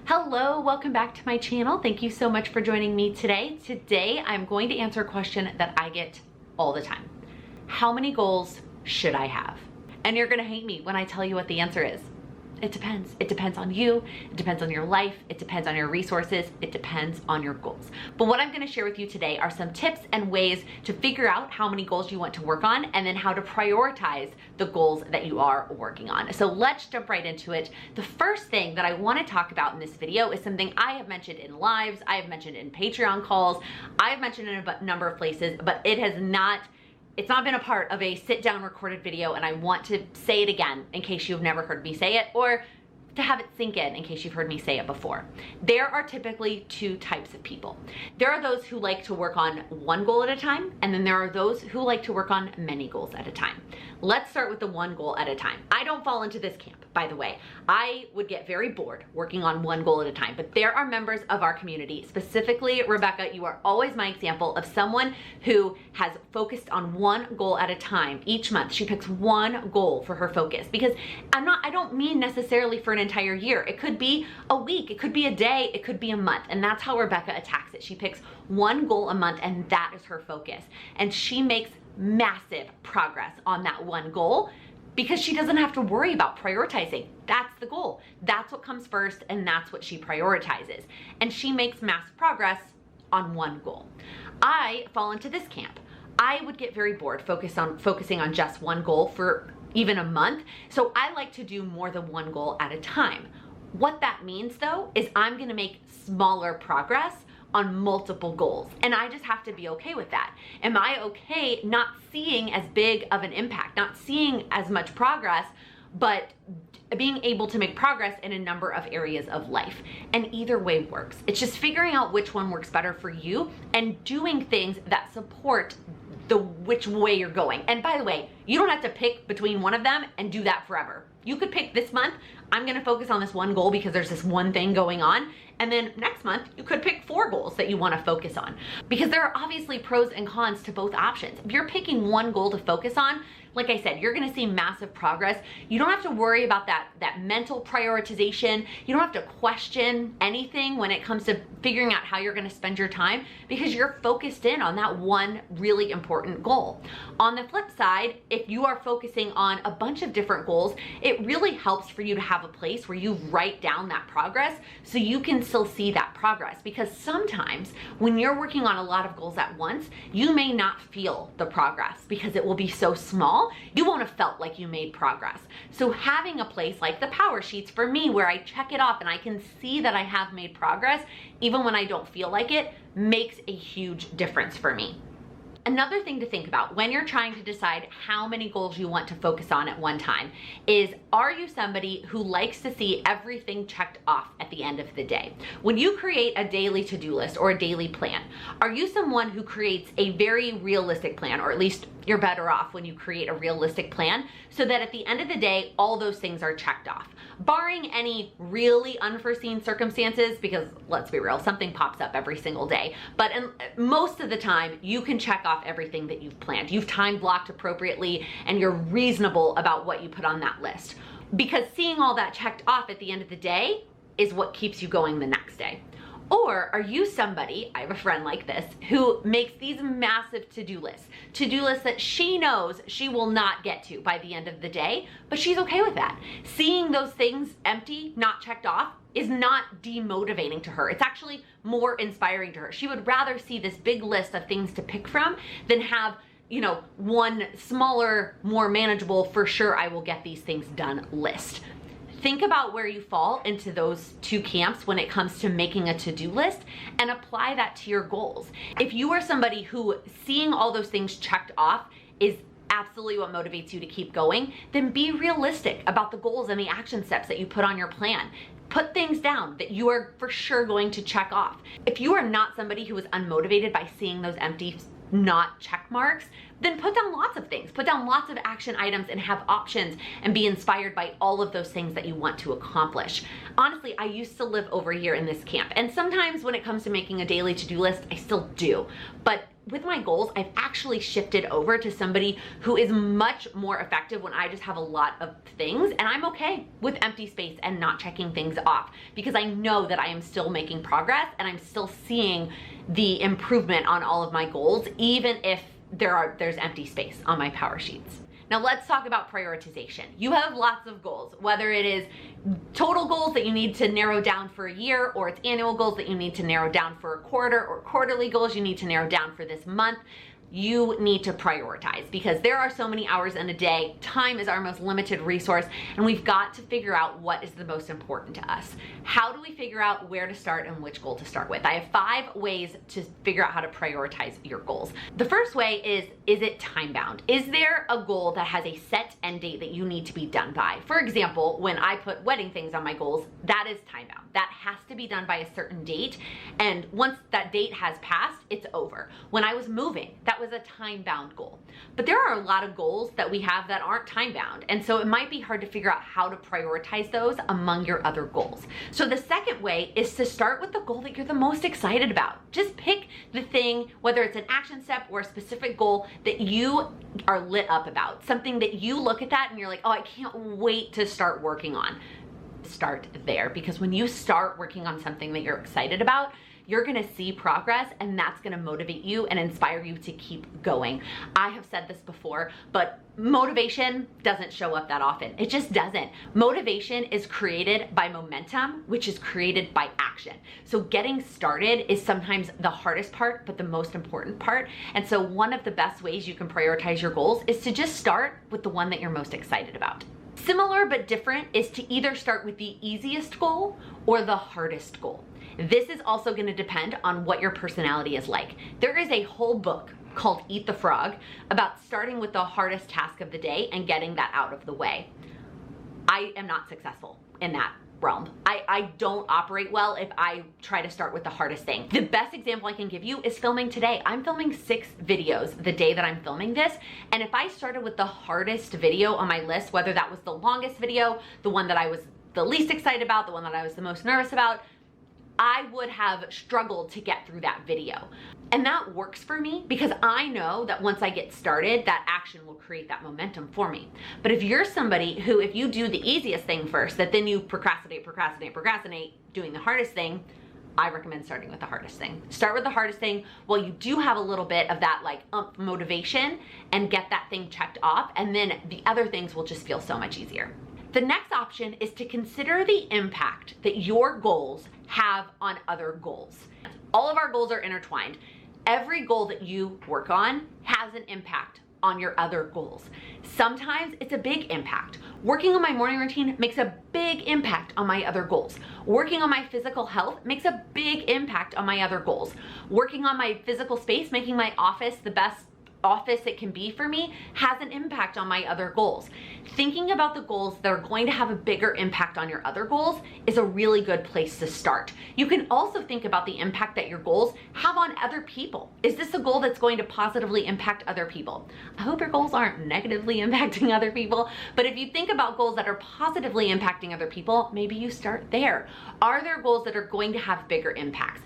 Hello, welcome back to my channel. Thank you so much for joining me today. Today, I'm going to answer a question that I get all the time. How many goals should I have? And you're gonna hate me when I tell you what the answer is. It depends. It depends on you. It depends on your life. It depends on your resources. It depends on your goals. But what I'm gonna share with you today are some tips and ways to figure out how many goals you want to work on and then how to prioritize the goals that you are working on. So let's jump right into it. The first thing that I wanna talk about in this video is something I have mentioned in lives, I have mentioned in Patreon calls, I have mentioned in a number of places, but it's not been a part of a sit down recorded video, and I want to say it again in case you've never heard me say it, or to have it sink in case you've heard me say it before. There are typically two types of people. There are those who like to work on one goal at a time, and then there are those who like to work on many goals at a time. Let's start with the one goal at a time. I don't fall into this camp, by the way. I would get very bored working on one goal at a time, but there are members of our community, specifically Rebecca, you are always my example of someone who has focused on one goal at a time each month. She picks one goal for her focus, because I don't mean necessarily for an entire year. It could be a week, it could be a day, it could be a month, and that's how Rebecca attacks it. She picks one goal a month and that is her focus. And she makes massive progress on that one goal because she doesn't have to worry about prioritizing. That's the goal. That's what comes first, and that's what she prioritizes. And she makes massive progress on one goal. I fall into this camp. I would get very bored focusing on just one goal for even a month. So I like to do more than one goal at a time. What that means though, is I'm gonna make smaller progress on multiple goals. And I just have to be okay with that. Am I okay not seeing as big of an impact, not seeing as much progress, but being able to make progress in a number of areas of life? And either way works. It's just figuring out which one works better for you and doing things that support which way you're going. And by the way, you don't have to pick between one of them and do that forever. You could pick this month, I'm gonna focus on this one goal because there's this one thing going on. And then next month, you could pick 4 goals that you wanna focus on, because there are obviously pros and cons to both options. If you're picking one goal to focus on, like I said, you're gonna see massive progress. You don't have to worry about that mental prioritization. You don't have to question anything when it comes to figuring out how you're gonna spend your time, because you're focused in on that one really important goal. On the flip side, if you are focusing on a bunch of different goals, it really helps for you to have a place where you write down that progress so you can still see that progress. Because sometimes when you're working on a lot of goals at once, you may not feel the progress because it will be so small. You won't have felt like you made progress. So having a place like the power sheets for me, where I check it off and I can see that I have made progress even when I don't feel like it, makes a huge difference for me. Another thing to think about when you're trying to decide how many goals you want to focus on at one time is, are you somebody who likes to see everything checked off at the end of the day? When you create a daily to-do list or a daily plan, are you someone who creates a very realistic plan, or at least you're better off when you create a realistic plan, so that at the end of the day, all those things are checked off? Barring any really unforeseen circumstances, because let's be real, something pops up every single day. But most of the time, you can check off everything that you've planned. You've time blocked appropriately, and you're reasonable about what you put on that list. Because seeing all that checked off at the end of the day is what keeps you going the next day. Or are you somebody, I have a friend like this, who makes these massive to-do lists that she knows she will not get to by the end of the day, but she's okay with that. Seeing those things empty, not checked off, is not demotivating to her. It's actually more inspiring to her. She would rather see this big list of things to pick from than have, one smaller, more manageable, for sure I will get these things done list. Think about where you fall into those two camps when it comes to making a to-do list, and apply that to your goals. If you are somebody who seeing all those things checked off is absolutely what motivates you to keep going, then be realistic about the goals and the action steps that you put on your plan. Put things down that you are for sure going to check off. If you are not somebody who is unmotivated by seeing those empty, not check marks, then put down lots of things. Put down lots of action items and have options, and be inspired by all of those things that you want to accomplish. Honestly, I used to live over here in this camp, and sometimes when it comes to making a daily to-do list, I still do. But with my goals, I've actually shifted over to somebody who is much more effective when I just have a lot of things, and I'm okay with empty space and not checking things off because I know that I am still making progress and I'm still seeing the improvement on all of my goals, even if there's empty space on my power sheets. Now let's talk about prioritization. You have lots of goals, whether it is total goals that you need to narrow down for a year, or it's annual goals that you need to narrow down for a quarter, or quarterly goals you need to narrow down for this month. You need to prioritize because there are so many hours in a day. Time is our most limited resource, and we've got to figure out what is the most important to us. How do we figure out where to start and which goal to start with? I have 5 ways to figure out how to prioritize your goals. The first way is it time bound? Is there a goal that has a set end date that you need to be done by? For example, when I put wedding things on my goals, that is time bound. That has to be done by a certain date, and once that date has passed, it's over. When I was moving, that was a time-bound goal. But there are a lot of goals that we have that aren't time-bound, and so it might be hard to figure out how to prioritize those among your other goals. So the second way is to start with the goal that you're the most excited about. Just pick the thing, whether it's an action step or a specific goal that you are lit up about, something that you look at that and you're like, oh, I can't wait to start working on. Start there, because when you start working on something that you're excited about, you're gonna see progress, and that's gonna motivate you and inspire you to keep going. I have said this before, but motivation doesn't show up that often. It just doesn't. Motivation is created by momentum, which is created by action. So getting started is sometimes the hardest part, but the most important part. And so one of the best ways you can prioritize your goals is to just start with the one that you're most excited about. Similar but different is to either start with the easiest goal or the hardest goal. This is also going to depend on what your personality is like. There is a whole book called Eat the Frog about starting with the hardest task of the day and getting that out of the way. I am not successful in that realm. I don't operate well if I try to start with the hardest thing. The best example I can give you is filming today. I'm filming 6 videos the day that I'm filming this, and if I started with the hardest video on my list, whether that was the longest video, the one that I was the least excited about, the one that I was the most nervous about, I would have struggled to get through that video. And that works for me because I know that once I get started, that action will create that momentum for me. But if you're somebody who, if you do the easiest thing first, that then you procrastinate doing the hardest thing, I recommend starting with the hardest thing. Start with the hardest thing while you do have a little bit of that like motivation, and get that thing checked off, and then the other things will just feel so much easier. The next option is to consider the impact that your goals have on other goals. All of our goals are intertwined. Every goal that you work on has an impact on your other goals. Sometimes it's a big impact. Working on my morning routine makes a big impact on my other goals. Working on my physical health makes a big impact on my other goals. Working on my physical space, making my office the best office it can be for me, has an impact on my other goals. Thinking about the goals that are going to have a bigger impact on your other goals is a really good place to start. You can also think about the impact that your goals have on other people. Is this a goal that's going to positively impact other people? I hope your goals aren't negatively impacting other people, but if you think about goals that are positively impacting other people, maybe you start there. Are there goals that are going to have bigger impacts?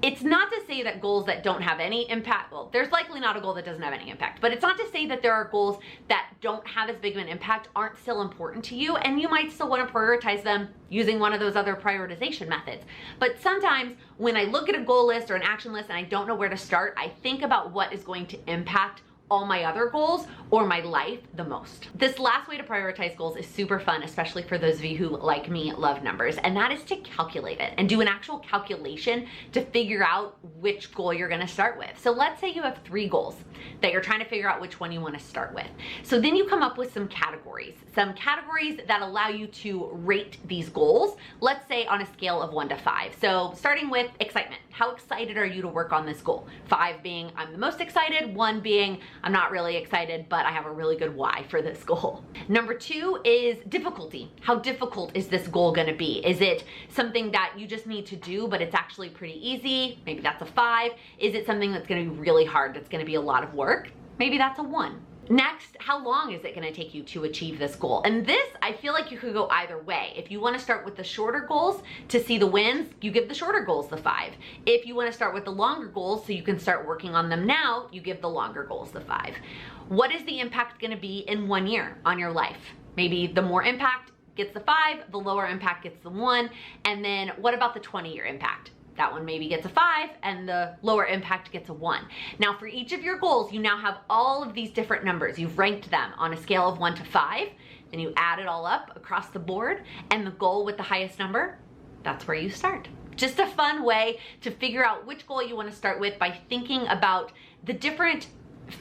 It's not to say that goals that don't have any impact, well, there's likely not a goal that doesn't have any impact, but it's not to say that there are goals that don't have as big of an impact aren't still important to you, and you might still want to prioritize them using one of those other prioritization methods. But sometimes when I look at a goal list or an action list and I don't know where to start, I think about what is going to impact all my other goals or my life the most. This last way to prioritize goals is super fun, especially for those of you who, like me, love numbers, and that is to calculate it and do an actual calculation to figure out which goal you're gonna start with. So let's say you have 3 goals that you're trying to figure out which one you wanna start with. So then you come up with some categories that allow you to rate these goals, let's say on a scale of 1 to 5. So starting with excitement. How excited are you to work on this goal? 5 being I'm the most excited, 1 being I'm not really excited, but I have a really good why for this goal. Number 2 is difficulty. How difficult is this goal gonna be? Is it something that you just need to do, but it's actually pretty easy? Maybe that's a 5. Is it something that's gonna be really hard, that's gonna be a lot of work? Maybe that's a 1. Next, how long is it gonna take you to achieve this goal? And this, I feel like you could go either way. If you wanna start with the shorter goals to see the wins, you give the shorter goals the 5. If you wanna start with the longer goals so you can start working on them now, you give the longer goals the 5. What is the impact gonna be in 1 year on your life? Maybe the more impact gets the 5, the lower impact gets the 1, and then what about the 20-year impact? That one maybe gets a 5 and the lower impact gets a 1. Now for each of your goals, you now have all of these different numbers. You've ranked them on a scale of 1 to 5, and you add it all up across the board, and the goal with the highest number, that's where you start. Just a fun way to figure out which goal you want to start with by thinking about the different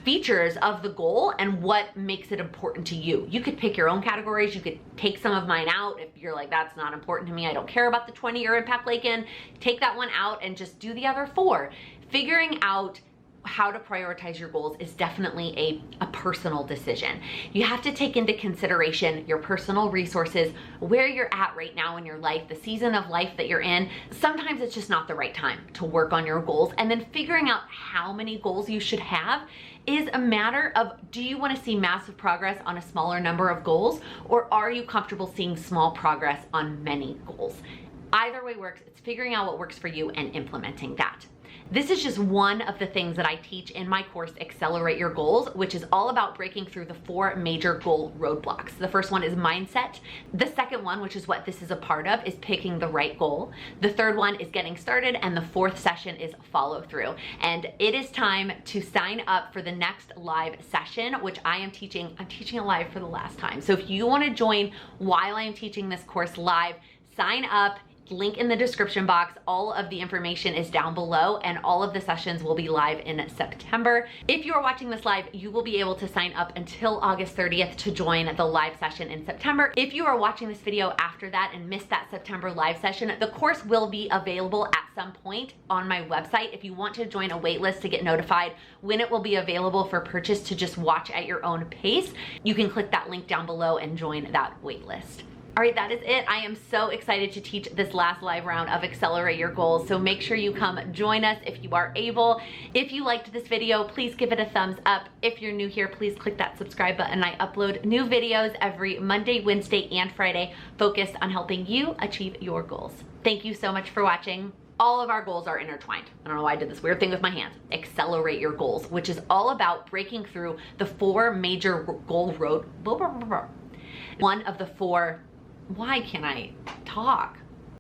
features of the goal and what makes it important to you. You could pick your own categories. You could take some of mine out if you're like, that's not important to me. I don't care about the 20-year impact, Laken. Take that one out and just do the other 4. Figuring out how to prioritize your goals is definitely a personal decision. You have to take into consideration your personal resources, where you're at right now in your life, the season of life that you're in. Sometimes it's just not the right time to work on your goals, and then figuring out how many goals you should have is a matter of, do you want to see massive progress on a smaller number of goals, or are you comfortable seeing small progress on many goals? Either way works. It's figuring out what works for you and implementing that. This is just one of the things that I teach in my course, Accelerate Your Goals, which is all about breaking through the 4 major goal roadblocks. The first one is mindset. The second one, which is what this is a part of, is picking the right goal. The third one is getting started, and the 4th session is follow through. And it is time to sign up for the next live session, which I'm teaching it live for the last time. So if you want to join while I'm teaching this course live, sign up. Link in the description box. All of the information is down below, and all of the sessions will be live in September. If you are watching this live, you will be able to sign up until August 30th to join the live session in September. If you are watching this video after that and missed that September live session, the course will be available at some point on my website. If you want to join a waitlist to get notified when it will be available for purchase to just watch at your own pace, you can click that link down below and join that waitlist. All right, that is it. I am so excited to teach this last live round of Accelerate Your Goals, so make sure you come join us if you are able. If you liked this video, please give it a thumbs up. If you're new here, please click that subscribe button. I upload new videos every Monday, Wednesday, and Friday focused on helping you achieve your goals. Thank you so much for watching. All of our goals are intertwined. I don't know why I did this weird thing with my hands. Accelerate Your Goals, which is all about breaking through the 4 major goal road. One of the 4. Why can't I talk?